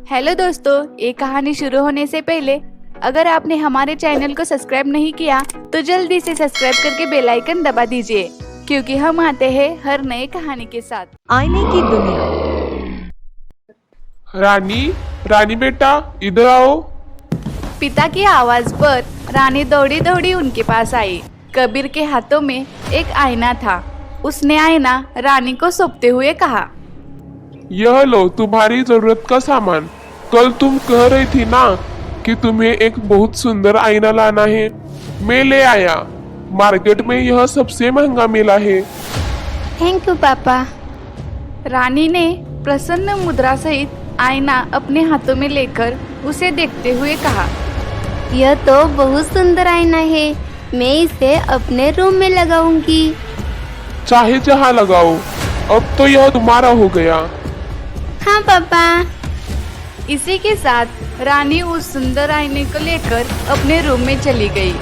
Hello दोस्तों, ये कहानी शुरू होने से पहले अगर आपने हमारे चैनल को सब्सक्राइब नहीं किया तो जल्दी से सब्सक्राइब करके बेल आइकन दबा दीजिए, क्योंकि हम आते हैं हर नई कहानी के साथ। आईने की दुनिया। रानी, रानी बेटा इधर आओ। पिता की आवाज पर रानी दौड़ी दौड़ी उनके पास आई। कबीर के हाथों में एक आईना था। उसने आईना रानी को सौंपते हुए कहा, यह लो तुम्हारी जरूरत का सामान। कल तुम कह रही थी ना कि तुम्हें एक बहुत सुंदर आईना लाना है, मैं ले आया। मार्केट में यह सबसे महंगा मिला है। थैंक यू पापा। रानी ने प्रसन्न मुद्रा सहित आईना अपने हाथों में लेकर उसे देखते हुए कहा, यह तो बहुत सुंदर आईना है, मैं इसे अपने रूम में लगाऊंगी। चाहे जहाँ लगाओ, अब तो यह तुम्हारा हो गया। हाँ पापा। इसी के साथ रानी उस सुंदर आईने को लेकर अपने रूम में चली गई।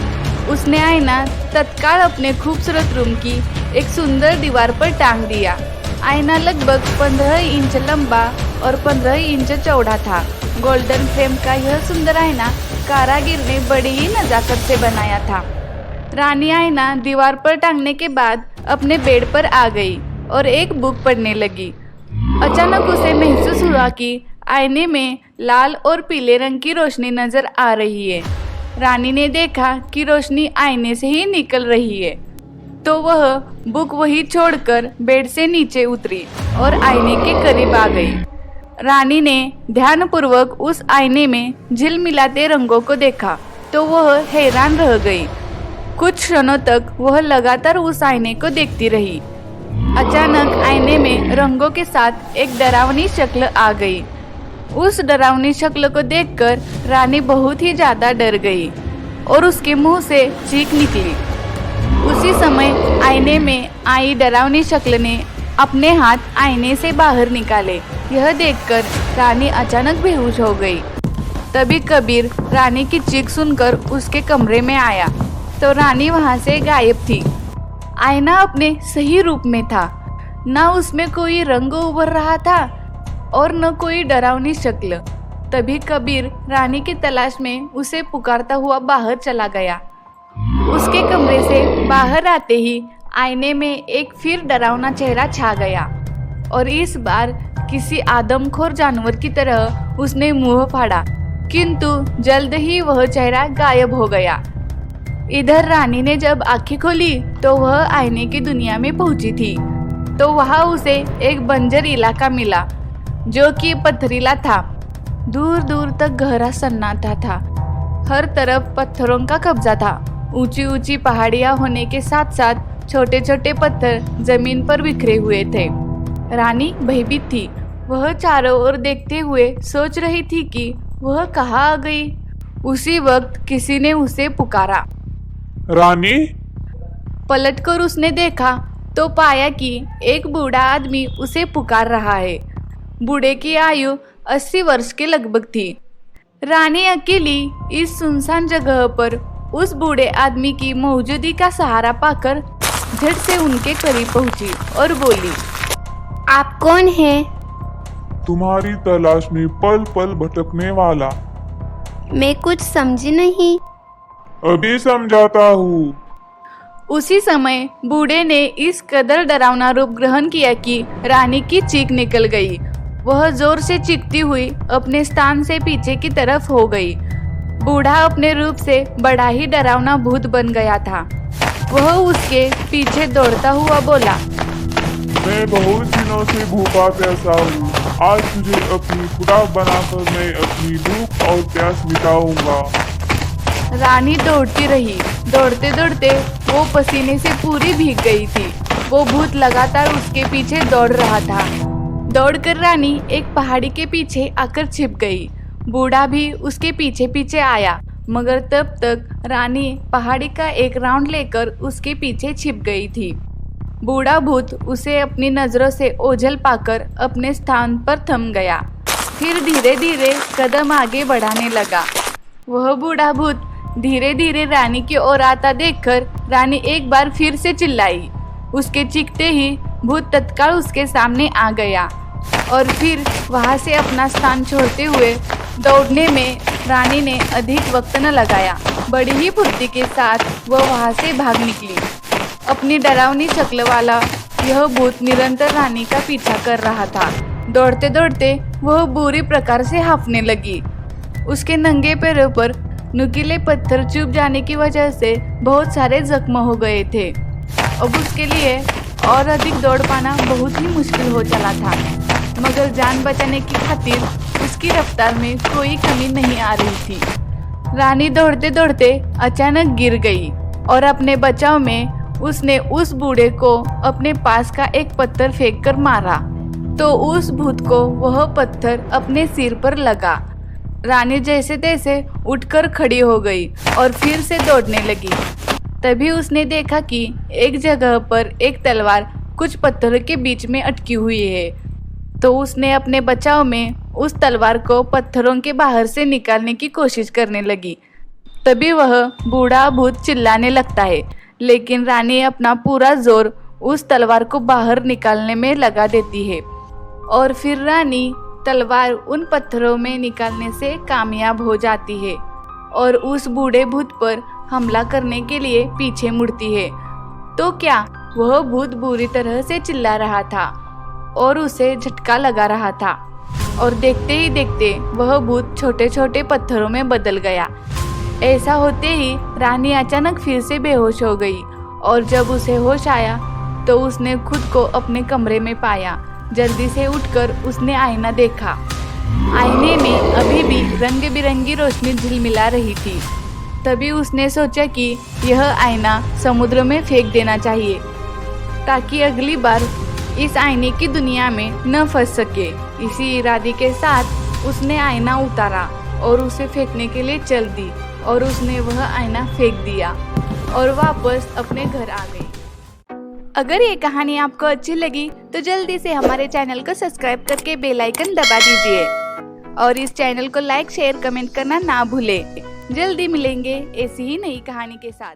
उसने आईना तत्काल अपने खूबसूरत रूम की एक सुंदर दीवार पर टांग दिया। आईना लगभग 15 इंच लंबा और 15 इंच चौड़ा था। गोल्डन फ्रेम का यह सुंदर आईना कारागिर ने बड़ी ही नजाकत से बनाया था। रानी आईना दीवार पर टांगने के बाद अपने बेड पर आ गई और एक बुक पढ़ने लगी। अचानक उसे महसूस हुआ कि आईने में लाल और पीले रंग की रोशनी नजर आ रही है। रानी ने देखा कि रोशनी आईने से ही निकल रही है, तो वह बुक वही छोड़कर बेड से नीचे उतरी और आईने के करीब आ गई। रानी ने ध्यानपूर्वक उस आईने में झिलमिलाते रंगों को देखा तो वह हैरान रह गई। कुछ क्षणों तक वह लगातार उस आईने को देखती रही। अचानक आईने में रंगों के साथ एक डरावनी शक्ल आ गई। उस डरावनी शक्ल को देखकर रानी बहुत ही ज्यादा डर गई और उसके मुंह से चीख निकली। उसी समय आईने में आई डरावनी शक्ल ने अपने हाथ आईने से बाहर निकाले। यह देखकर रानी अचानक बेहोश हो गई। तभी कबीर रानी की चीख सुनकर उसके कमरे में आया तो रानी वहां से गायब थी। आईना अपने सही रूप में था, न उसमें कोई रंग उभर रहा था और न कोई डरावनी शक्ल। तभी कबीर रानी की तलाश में उसे पुकारता हुआ बाहर चला गया। उसके कमरे से बाहर आते ही आईने में एक फिर डरावना चेहरा छा गया और इस बार किसी आदमखोर जानवर की तरह उसने मुंह फाड़ा, किंतु जल्द ही वह चेहरा गायब हो गया। इधर रानी ने जब आंखें खोली तो वह आईने की दुनिया में पहुंची थी। तो वहां उसे एक बंजर इलाका मिला जो कि पथरीला था। दूर दूर तक गहरा सन्नाटा था। हर तरफ पत्थरों का कब्जा था। ऊंची ऊंची पहाड़ियां होने के साथ साथ छोटे छोटे पत्थर जमीन पर बिखरे हुए थे। रानी भयभीत थी। वह चारों ओर देखते हुए सोच रही थी कि वह कहाँ आ गई। उसी वक्त किसी ने उसे पुकारा, रानी। पलटकर उसने देखा तो पाया कि एक बूढ़ा आदमी उसे पुकार रहा है। बूढ़े की आयु 80 वर्ष के लगभग थी। रानी अकेली इस सुनसान जगह पर उस बूढ़े आदमी की मौजूदगी का सहारा पाकर झट से उनके करीब पहुंची और बोली, आप कौन हैं? तुम्हारी तलाश में पल पल भटकने वाला। मैं कुछ समझी नहीं। अभी समझाता हूँ। उसी समय बूढ़े ने इस कदर डरावना रूप ग्रहण किया कि रानी की चीख निकल गई। वह जोर से चीखती हुई अपने स्थान से पीछे की तरफ हो गई। बूढ़ा अपने रूप से बड़ा ही डरावना भूत बन गया था। वह उसके पीछे दौड़ता हुआ बोला, मैं बहुत दिनों से भूखा प्यासा हूँ। आज तुझे अपनी खुराक बनाकर मैं अपनी भूख और प्यास मिटाऊंगा। रानी दौड़ती रही। दौड़ते दौड़ते वो पसीने से पूरी भीग गई थी। वो भूत लगातार उसके पीछे दौड़ रहा था। दौड़कर रानी एक पहाड़ी के पीछे आकर छिप गई। बूढ़ा भी उसके पीछे पीछे आया, मगर तब तक रानी पहाड़ी का एक राउंड लेकर उसके पीछे छिप गई थी। बूढ़ा भूत उसे अपनी नजरों से ओझल पाकर अपने स्थान पर थम गया। फिर धीरे धीरे कदम आगे बढ़ाने लगा। वह बूढ़ा भूत धीरे धीरे रानी की ओर आता देखकर रानी एक बार फिर से चिल्लाई। उसके चीखते ही भूत तत्काल उसके सामने आ गया और फिर वहाँ से अपना स्थान छोड़ते हुए दौड़ने में रानी ने अधिक वक्त न लगाया। बड़ी ही फुर्ती के साथ वह वहाँ से भाग निकली। अपनी डरावनी शक्ल वाला यह भूत निरंतर रानी का पीछा कर रहा था। दौड़ते दौड़ते वह बुरी प्रकार से हांफने लगी। उसके नंगे पैरों पर नुकीले पत्थर चुभ जाने की वजह से बहुत सारे जख्म हो गए थे। अब उसके लिए और अधिक दौड़ पाना बहुत ही मुश्किल हो चला था, मगर जान बचाने की खातिर उसकी रफ्तार में कोई कमी नहीं आ रही थी। रानी दौड़ते दौड़ते अचानक गिर गई और अपने बचाव में उसने उस बूढ़े को अपने पास का एक पत्थर फेंककर मारा, तो उस भूत को वह पत्थर अपने सिर पर लगा। रानी जैसे तैसे उठकर खड़ी हो गई और फिर से दौड़ने लगी। तभी उसने देखा कि एक जगह पर एक तलवार कुछ पत्थरों के बीच में अटकी हुई है, तो उसने अपने बचाव में उस तलवार को पत्थरों के बाहर से निकालने की कोशिश करने लगी। तभी वह बूढ़ा भूत चिल्लाने लगता है, लेकिन रानी अपना पूरा जोर उस तलवार को बाहर निकालने में लगा देती है और फिर रानी तलवार उन पत्थरों में निकालने से कामयाब हो जाती है और उस बूढ़े भूत पर हमला करने के लिए पीछे मुड़ती है। तो क्या वह भूत बुरी तरह से चिल्ला रहा था और उसे झटका लगा रहा था, और देखते ही देखते वह भूत छोटे छोटे पत्थरों में बदल गया। ऐसा होते ही रानी अचानक फिर से बेहोश हो गई और जब उसे होश आया तो उसने खुद को अपने कमरे में पाया। जल्दी से उठकर उसने आईना देखा। आईने में अभी भी रंग बिरंगी रोशनी झिलमिला रही थी। तभी उसने सोचा कि यह आईना समुद्र में फेंक देना चाहिए, ताकि अगली बार इस आईने की दुनिया में न फंस सके। इसी इरादे के साथ उसने आईना उतारा और उसे फेंकने के लिए चल दी और उसने वह आईना फेंक दिया और वापस अपने घर आ गई। अगर ये कहानी आपको अच्छी लगी तो जल्दी से हमारे चैनल को सब्सक्राइब करके बेल आइकन दबा दीजिए और इस चैनल को लाइक शेयर कमेंट करना ना भूलें। जल्दी मिलेंगे ऐसी ही नई कहानी के साथ।